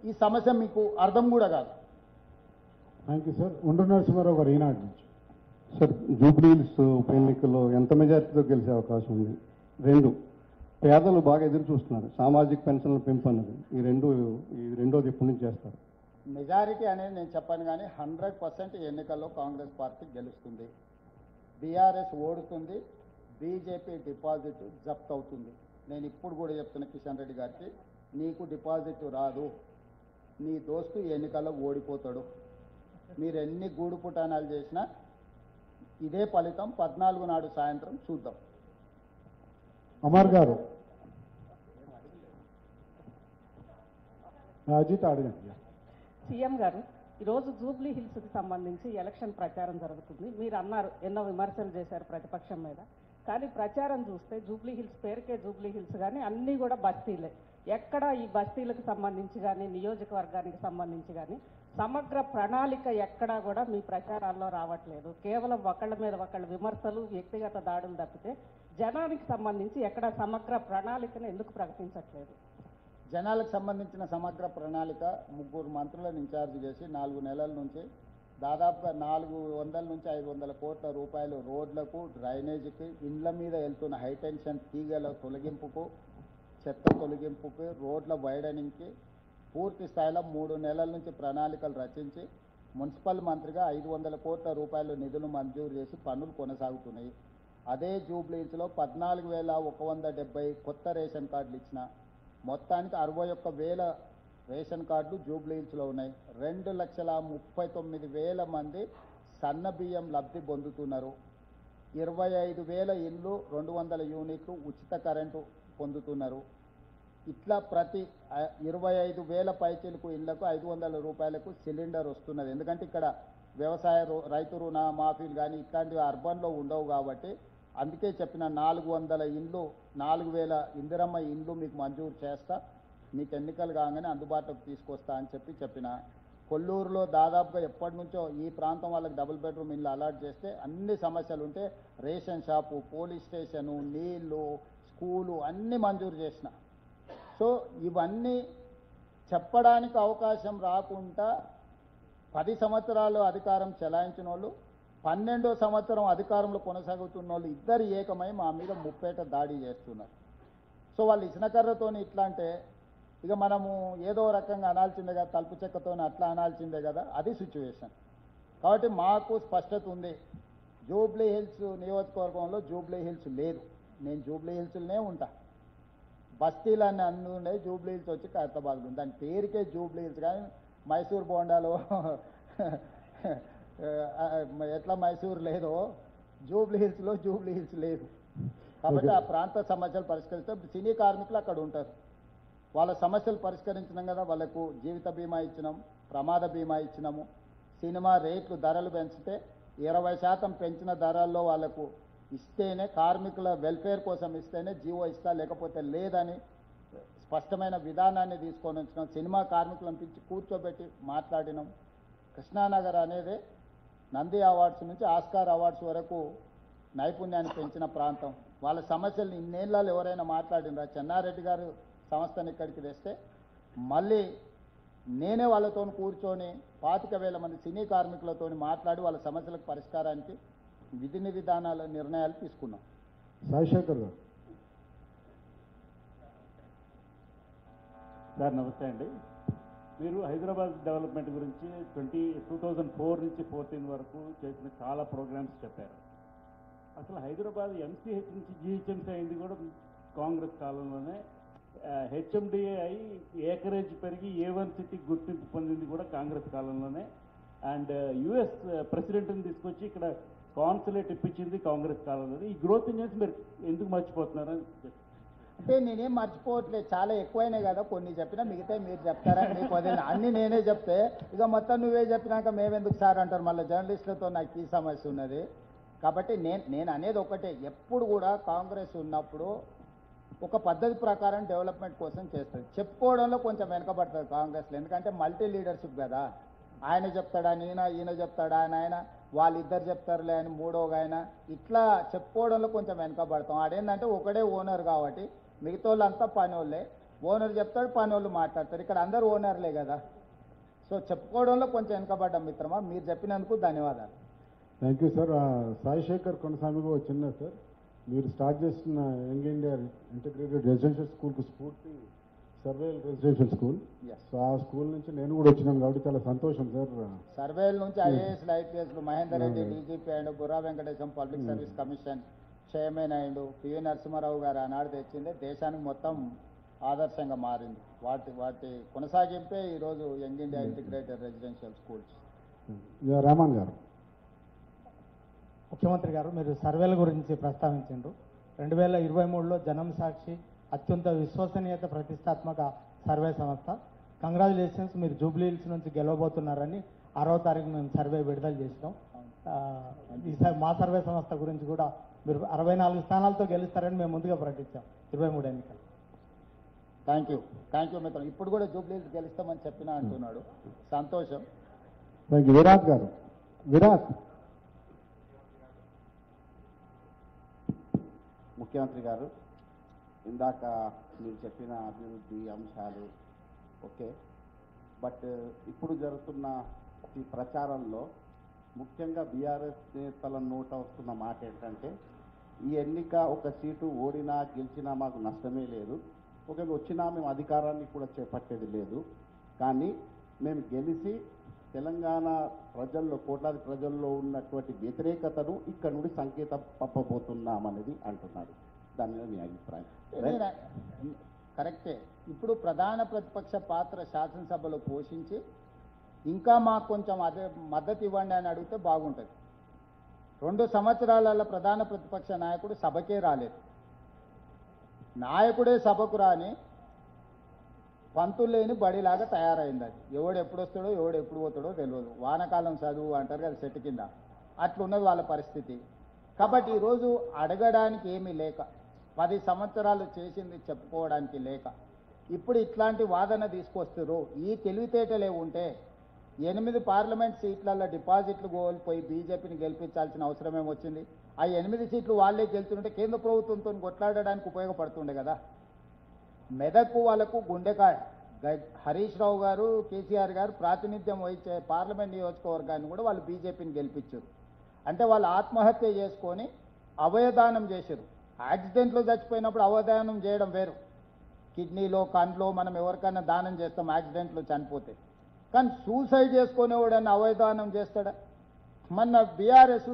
ఈ సమస్య మీకు అర్థం కూడా కాదు. Thank you sir. Undru Narasimha Rao గారు ఈనాడు నుంచి. సార్, జూబ్లీ హిల్స్ ఉప ఎన్నికల్లో ఎంత మెజార్టీతో గెలిచే అవకాశం ఉంది? రెండు, పేదలు బాగా ఎదురు చూస్తున్నారు, సామాజిక పెన్షన్ల పెంపు అన్నది. ఈ రెండోది ఎప్పటి నుంచి చేస్తారు? మెజారిటీ అనేది నేను చెప్పాను, కానీ 100% ఎన్నికల్లో కాంగ్రెస్ పార్టీ గెలుస్తుంది. బీఆర్ఎస్ ఓడుతుంది, బీజేపీ డిపాజిట్ జప్త్ అవుతుంది. నేను ఇప్పుడు కూడా చెప్తున్నా కిషన్ రెడ్డి గారికి, నీకు డిపాజిట్ రాదు, నీ దోస్తు ఎన్నికల్లో ఓడిపోతాడు. మీరు ఎన్ని గూడు పుటానాలు చేసినా ఇదే ఫలితం 14 నాడు సాయంత్రం చూద్దాం. అమర్ గారు, అజిత్ అడగండి. సీఎం గారు, ఈరోజు జూబ్లీ హిల్స్కి సంబంధించి ఎలక్షన్ ప్రచారం జరుగుతుంది. మీరు అన్నారు, ఎన్నో విమర్శలు చేశారు ప్రతిపక్షం మీద, కానీ ప్రచారం చూస్తే జూబ్లీ హిల్స్ పేరుకే జూబ్లీ హిల్స్, కానీ అన్నీ కూడా బస్తీలే. ఎక్కడ ఈ బస్తీలకు సంబంధించి కానీ నియోజకవర్గానికి సంబంధించి కానీ సమగ్ర ప్రణాళిక ఎక్కడా కూడా మీ ప్రచారాల్లో రావట్లేదు. కేవలం ఒకళ్ళ మీద ఒకళ్ళ విమర్శలు, వ్యక్తిగత దాడులు తప్పితే జనానికి సంబంధించి ఎక్కడ సమగ్ర ప్రణాళికను ఎందుకు ప్రకటించట్లేదు? జనాలకు సంబంధించిన సమగ్ర ప్రణాళిక 3 మంత్రులను ఇన్ఛార్జ్ చేసి 4 నెలల నుంచి దాదాపుగా 400 నుంచి 500 కోట్ల రూపాయలు రోడ్లకు, డ్రైనేజీకి, ఇండ్ల మీద వెళ్తున్న హైటెన్షన్ తీగల తొలగింపుకు, చెత్త తొలగింపుకు, రోడ్ల వైడనింగ్కి పూర్తి స్థాయిలో 3 నెలల నుంచి ప్రణాళికలు రచించి మున్సిపల్ మంత్రిగా 500 కోట్ల రూపాయలు నిధులు మంజూరు చేసి పనులు కొనసాగుతున్నాయి. అదే జూబ్లీహిల్స్లో 14,170 కొత్త రేషన్ కార్డులు ఇచ్చిన, మొత్తానికి 61,000 రేషన్ కార్డులు జూబ్లీహిల్స్లో ఉన్నాయి. 2,39,000 మంది సన్న బియ్యం లబ్ధి పొందుతున్నారు. 25,000 ఇళ్ళు, 200 యూనిట్లు ఉచిత కరెంటు పొందుతున్నారు. ఇట్లా ప్రతి 25,000 పైచీలకు ఇళ్లకు 500 రూపాయలకు సిలిండర్ వస్తున్నది. ఎందుకంటే ఇక్కడ వ్యవసాయ రైతు రుణ మాఫీలు కానీ ఇట్లాంటివి అర్బన్లో ఉండవు కాబట్టి, అందుకే చెప్పిన 400 ఇండ్లు, 4,000 ఇందిరమ్మ ఇండ్లు మీకు మంజూరు చేస్తా, మీకు ఎన్నికలు కాగానే అందుబాటులోకి తీసుకొస్తా అని చెప్పిన. కొల్లూరులో దాదాపుగా ఎప్పటి నుంచో ఈ ప్రాంతం వాళ్ళకి డబుల్ బెడ్రూమ్ ఇల్లు అలాట్ చేస్తే అన్ని సమస్యలు ఉంటే రేషన్ షాపు, పోలీస్ స్టేషను, నీళ్లు, స్కూలు అన్నీ మంజూరు చేసిన. సో ఇవన్నీ చెప్పడానికి అవకాశం రాకుండా 10 సంవత్సరాలు అధికారం చెలాయించిన వాళ్ళు, 12వ సంవత్సరం అధికారంలో కొనసాగుతున్న వాళ్ళు ఇద్దరు ఏకమై మా మీద ముప్పేట దాడి చేస్తున్నారు. సో వాళ్ళు ఇసునకర్రతోని ఇట్లా అంటే ఇక మనము ఏదో రకంగా అనాల్సిందే కదా, తలుపు చెక్కతో అట్లా అనాల్సిందే కదా, అది సిచ్యువేషన్. కాబట్టి మాకు స్పష్టత ఉంది, జూబ్లీ హిల్స్ నియోజకవర్గంలో జూబ్లీ హిల్స్ లేదు. నేను జూబ్లీ హిల్స్లోనే ఉంటా. బస్తీలన్నీ అన్నీ ఉన్నాయి, జూబ్లీ హిల్స్ వచ్చి ఖైరతాబాద్ ఉంది. దాని పేరుకే జూబ్లీ హిల్స్, కానీ మైసూర్ బోండాలో ఎట్లా మైసూర్ లేదో జూబ్లీ హిల్స్లో జూబ్లీ హిల్స్ లేదు. కాబట్టి ఆ ప్రాంత సమస్యలు పరిష్కరిస్తే సినీ కార్మికులు అక్కడ ఉంటారు. వాళ్ళ సమస్యలు పరిష్కరించినాం కదా, వాళ్ళకు జీవిత బీమా ఇచ్చినాం, ప్రమాద బీమా ఇచ్చినాము. సినిమా రేట్లు ధరలు పెంచితే 20% పెంచిన ధరల్లో వాళ్ళకు ఇస్తేనే, కార్మికుల వెల్ఫేర్ కోసం ఇస్తేనే జీవో ఇస్తా, లేకపోతే లేదని స్పష్టమైన విధానాన్ని తీసుకొని వచ్చినాం. సినిమా కార్మికులను పిలిచి కూర్చోబెట్టి మాట్లాడినాం. కృష్ణానగర్ అనేది నంది అవార్డ్స్ నుంచి ఆస్కార్ అవార్డ్స్ వరకు నైపుణ్యాన్ని పెంచిన ప్రాంతం. వాళ్ళ సమస్యలు ఇన్నేళ్ళలో ఎవరైనా మాట్లాడినరా? చెన్నారెడ్డి గారు సంస్థను ఇక్కడికి తెస్తే మళ్ళీ నేనే వాళ్ళతో కూర్చొని 25,000 మంది సినీ కార్మికులతో మాట్లాడి వాళ్ళ సమస్యలకు పరిష్కారానికి విధి విధానాల నిర్ణయాలు తీసుకున్నాం. సాయిశేఖర్ గారు. సార్ నమస్తే అండి. మీరు హైదరాబాద్ డెవలప్మెంట్ గురించి 2004 నుంచి 14 వరకు చేసిన చాలా ప్రోగ్రామ్స్ చెప్పారు. అసలు హైదరాబాద్ ఎంసీహెచ్ నుంచి జీహెచ్ఎంసీ అయింది కూడా కాంగ్రెస్ కాలంలోనే. హెచ్ఎండిఏ అయి ఏకరేజ్ పెరిగి A1 సిటీ గుర్తింపు పొందింది కూడా కాంగ్రెస్ కాలంలోనే. అండ్ యుఎస్ ప్రెసిడెంట్ని తీసుకొచ్చి ఇక్కడ కాన్సులేట్ ఇప్పించింది కాంగ్రెస్ కాలంలోనే. ఈ గ్రోత్ ఇంజన్స్ మీరు ఎందుకు మర్చిపోతున్నారని అంటే నేనేం మర్చిపోవట్లేదు, చాలా ఎక్కువైనాయి కదా, కొన్ని చెప్పినా మిగతా మీరు చెప్తారని మీకు వదిలిన. అన్నీ నేనే చెప్తే ఇక మొత్తం నువ్వే చెప్పినాక మేమెందుకు సార్ అంటారు. మళ్ళీ జర్నలిస్టులతో నాకు ఈ సమస్య ఉన్నది. కాబట్టి నేను అనేది ఒకటే, ఎప్పుడు కూడా కాంగ్రెస్ ఉన్నప్పుడు ఒక పద్ధతి ప్రకారం డెవలప్మెంట్ కోసం చేస్తుంది. చెప్పుకోవడంలో కొంచెం వెనకబడుతుంది కాంగ్రెస్లో, ఎందుకంటే మల్టీ లీడర్షిప్ కదా. ఆయన చెప్తాడా, ఈయన చెప్తాడా, ఆయన వాళ్ళిద్దరు చెప్తారులే అని మూడోగా ఆయన, ఇట్లా చెప్పుకోవడంలో కొంచెం వెనకబడతాం. ఆడేంటంటే ఒకడే ఓనర్ కాబట్టి మిగతా వాళ్ళంతా పని వాళ్ళే. ఓనర్ చెప్తాడు, పని వాళ్ళు మాట్లాడతారు. ఇక్కడ అందరూ ఓనర్లే కదా. సో చెప్పుకోవడంలో కొంచెం వెనకబడ్డాం మిత్రమా. మీరు చెప్పినందుకు ధన్యవాదాలు. Thank you sir. Sai Shekhar కొనసాగిగా వచ్చిందా సార్, మీరు స్టార్ట్ చేస్తున్న యంగ్ ఇండియా ఇంటిగ్రేటెడ్ రెసిడెన్షియల్ స్కూల్కి స్ఫూర్తి సర్వేల్ రెసిడెన్షియల్ స్కూల్. Yes. సో ఆ స్కూల్ నుంచి నేను కూడా వచ్చినాను కాబట్టి చాలా సంతోషం సార్. సర్వేల నుంచి ఐఏఎస్లు ఐపీఎస్లు మహేందర్ రెడ్డి డీజీపీ అయ్యిండు, Burra Venkatesham public service commission chairman అయ్యిండు, పివి నరసింహారావు గారు ఆనాడు తెచ్చింది దేశానికి మొత్తం ఆదర్శంగా మారింది. వాటి కొనసాగింపే ఈరోజు young India integrated residential schools. Raman గారు. ముఖ్యమంత్రి గారు, మీరు సర్వేల గురించి ప్రస్తావించారు. 2023లో జనం సాక్షి అత్యంత విశ్వసనీయత ప్రతిష్టాత్మక సర్వే సంస్థ. కంగ్రాచులేషన్స్, మీరు జూబ్లీ హిల్స్ నుంచి గెలవబోతున్నారని 6వ తారీఖు మేము సర్వే విడుదల చేసినాం. ఈసారి మా సర్వే సంస్థ గురించి కూడా మీరు 64 స్థానాలతో గెలుస్తారని మేము ముందుగా ప్రకటించాం 23 ఎన్నికలు. థ్యాంక్ యూ మిత్రం. ఇప్పుడు కూడా జూబ్లీ గెలుస్తామని చెప్పినా అంటున్నాడు, సంతోషం. Thank you. విరాట్ గారు. విరాట్. ముఖ్యమంత్రి గారు, ఇందాక మీరు చెప్పిన అభివృద్ధి అంశాలు ఓకే, బట్ ఇప్పుడు జరుగుతున్న ఈ ప్రచారంలో ముఖ్యంగా బీఆర్ఎస్ నేతల నోట వస్తున్న మాట ఏంటంటే, ఈ ఎన్నిక ఒక సీటు ఓడినా గెలిచినా మాకు నష్టమే లేదు, ఒకవేళ వచ్చినా మేము అధికారాన్ని కూడా చేపట్టేది లేదు, కానీ మేము గెలిచి తెలంగాణ ప్రజల్లో కోట్లాది ప్రజల్లో ఉన్నటువంటి వ్యతిరేకతను ఇక్కడ నుండి సంకేతం పంపబోతున్నామనేది అంటున్నారు. దాని మీద మీ అభిప్రాయం? కరెక్టే. ఇప్పుడు ప్రధాన ప్రతిపక్ష పాత్ర శాసనసభలో పోషించి ఇంకా మాకు కొంచెం అదే మద్దతు ఇవ్వండి అని అడిగితే బాగుంటుంది. 2 సంవత్సరాలలో ప్రధాన ప్రతిపక్ష నాయకుడు సభకే రాలేదు. నాయకుడే సభకు రాని పంతులు లేని బడిలాగా తయారైంది. అది ఎవడు ఎప్పుడు వస్తాడో ఎవడు ఎప్పుడు పోతాడో తెలియదు. వానకాలం చదువు అంటారు కదా చెట్టు కింద, అట్లున్నది వాళ్ళ పరిస్థితి. కాబట్టి ఈరోజు అడగడానికి ఏమీ లేక, 10 సంవత్సరాలు చేసింది చెప్పుకోవడానికి లేక ఇప్పుడు ఇట్లాంటి వాదన తీసుకొస్తారు. ఈ తెలివితేటలే ఉంటే 8 పార్లమెంట్ సీట్లలో డిపాజిట్లు కోల్పోయి బీజేపీని గెలిపించాల్సిన అవసరం ఏమొచ్చింది? ఆ 8 సీట్లు వాళ్ళే గెలుతుంటే కేంద్ర ప్రభుత్వంతో కొట్లాడడానికి ఉపయోగపడుతుండే కదా. మెదక్కు వాళ్ళకు గుండెకాయ. హరీష్ రావు గారు, కేసీఆర్ గారు ప్రాతినిధ్యం వహించే పార్లమెంట్ నియోజకవర్గాన్ని కూడా వాళ్ళు బీజేపీని గెలిపించారు. అంటే వాళ్ళు ఆత్మహత్య చేసుకొని అవయదానం చేశారు. యాక్సిడెంట్లో చచ్చిపోయినప్పుడు అవయదానం చేయడం వేరు. కిడ్నీలో కండ్లో మనం ఎవరికైనా దానం చేస్తాం యాక్సిడెంట్లో చనిపోతే, కానీ సూసైడ్ చేసుకునేవాడని అవయదానం చేస్తాడా? మొన్న బీఆర్ఎస్